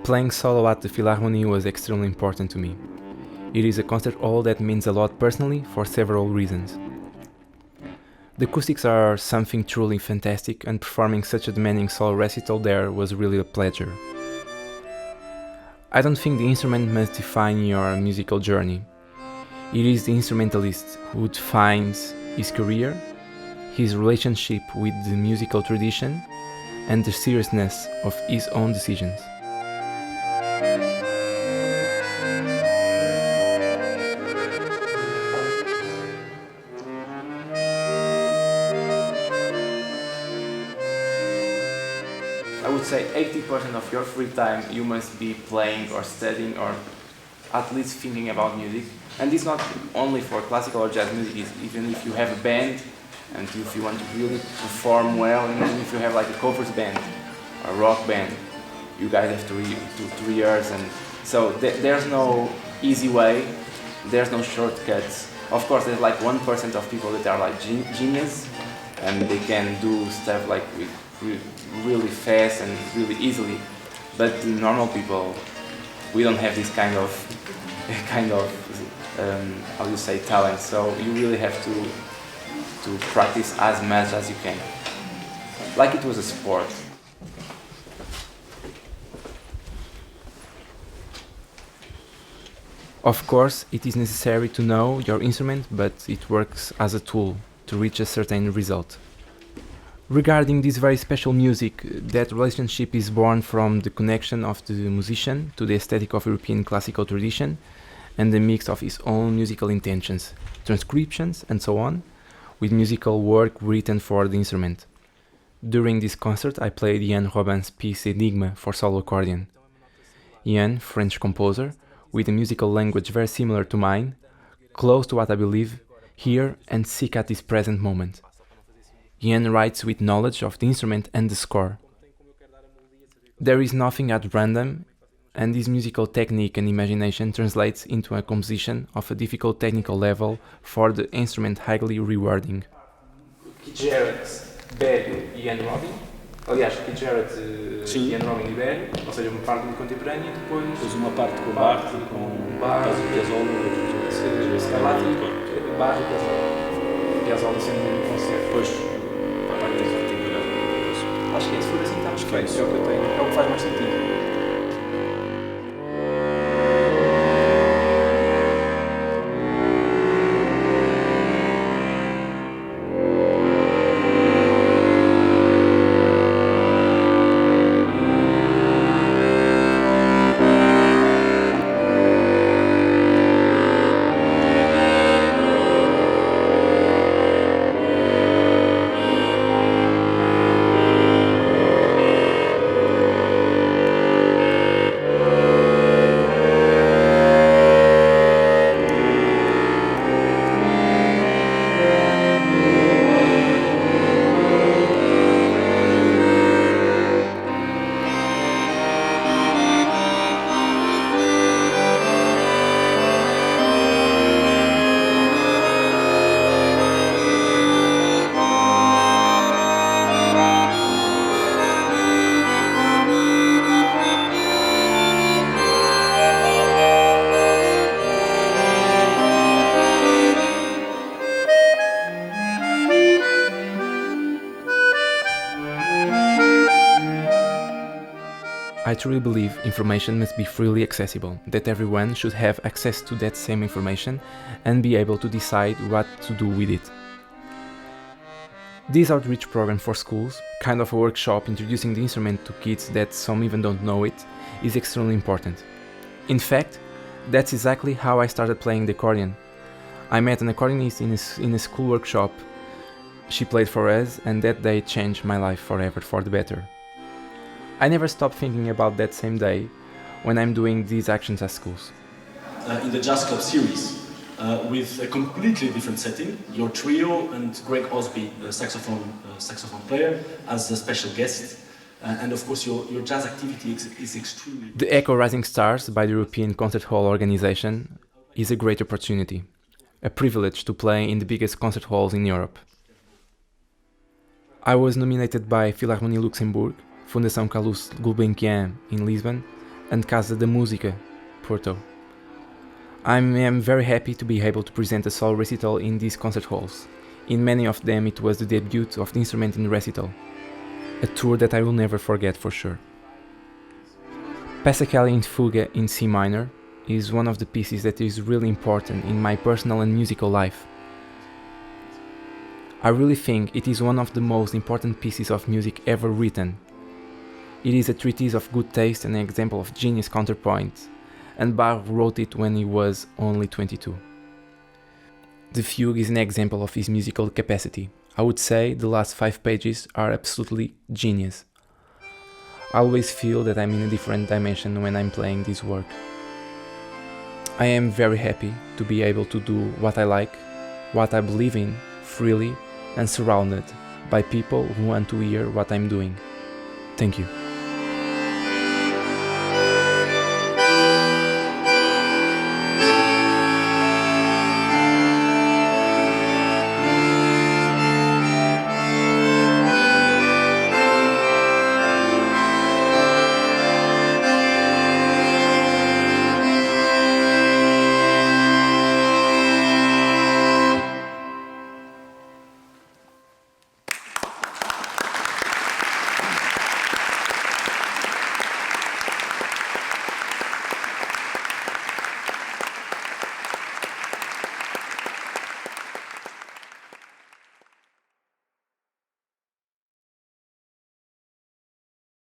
Playing solo at the Philharmonie was extremely important to me. It is a concert hall that means a lot personally for several reasons. The acoustics are something truly fantastic, and performing such a demanding solo recital there was really a pleasure. I don't think the instrument must define your musical journey. It is the instrumentalist who defines his career, his relationship with the musical tradition, and the seriousness of his own decisions. I would say 80% of your free time you must be playing or studying or at least thinking about music. And it's not only for classical or jazz music, it's even if you have a band and if you want to really perform well, and even if you have like a covers band, a rock band, you guys have to rehearse, and so there's no easy way, there's no shortcuts. Of course, there's like 1% of people that are like genius and they can do stuff like really fast and really easily, but the normal people, we don't have this kind of how do you say, talent. So you really have to practice as much as you can, like it was a sport. Of course, it is necessary to know your instrument, but it works as a tool to reach a certain result. Regarding this very special music, that relationship is born from the connection of the musician to the aesthetic of European classical tradition and the mix of his own musical intentions, transcriptions and so on, with musical work written for the instrument. During this concert I played Yann Robin's piece Enigma for solo accordion. Yann, French composer, with a musical language very similar to mine, close to what I believe, hear and seek at this present moment. Yann writes with knowledge of the instrument and the score. There is nothing at random, and this musical technique and imagination translates into a composition of a difficult technical level for the instrument highly rewarding. Jarrett, Berio e Yann Robin. Aliás, Jarrett, Yann Robin e Berio, ou seja, uma parte muito contemporânea e depois uma parte com Bach, com Piazolla, Scarlatti, Bach e Piazolla sendo um concerto. Pois, a parte disso tem que olhar. Acho que é, se for assim está perfeito, é o que eu tenho, é o que faz mais sentido. I truly believe information must be freely accessible, that everyone should have access to that same information and be able to decide what to do with it. This outreach program for schools, kind of a workshop introducing the instrument to kids that some even don't know it, is extremely important. In fact, that's exactly how I started playing the accordion. I met an accordionist in a school workshop. She played for us, and that day changed my life forever for the better. I never stopped thinking about that same day when I'm doing these actions at schools. In the Jazz Club series, with a completely different setting, your trio and Greg Osby, the saxophone player, as a special guest. and of course your jazz activity is extremely... The Echo Rising Stars by the European Concert Hall Organization is a great opportunity, a privilege to play in the biggest concert halls in Europe. I was nominated by Philharmonie Luxembourg, Fundação Calouste Gulbenkian in Lisbon, and Casa da Música Porto. I am very happy to be able to present a solo recital in these concert halls. In many of them it was the debut of the instrument in recital, a tour that I will never forget for sure. Passacaglia in Fuga in C minor is one of the pieces that is really important in my personal and musical life. I really think it is one of the most important pieces of music ever written. It is a treatise of good taste and an example of genius counterpoint, and Bach wrote it when he was only 22. The fugue is an example of his musical capacity. I would say the last 5 pages are absolutely genius. I always feel that I'm in a different dimension when I'm playing this work. I am very happy to be able to do what I like, what I believe in, freely and surrounded by people who want to hear what I'm doing. Thank you.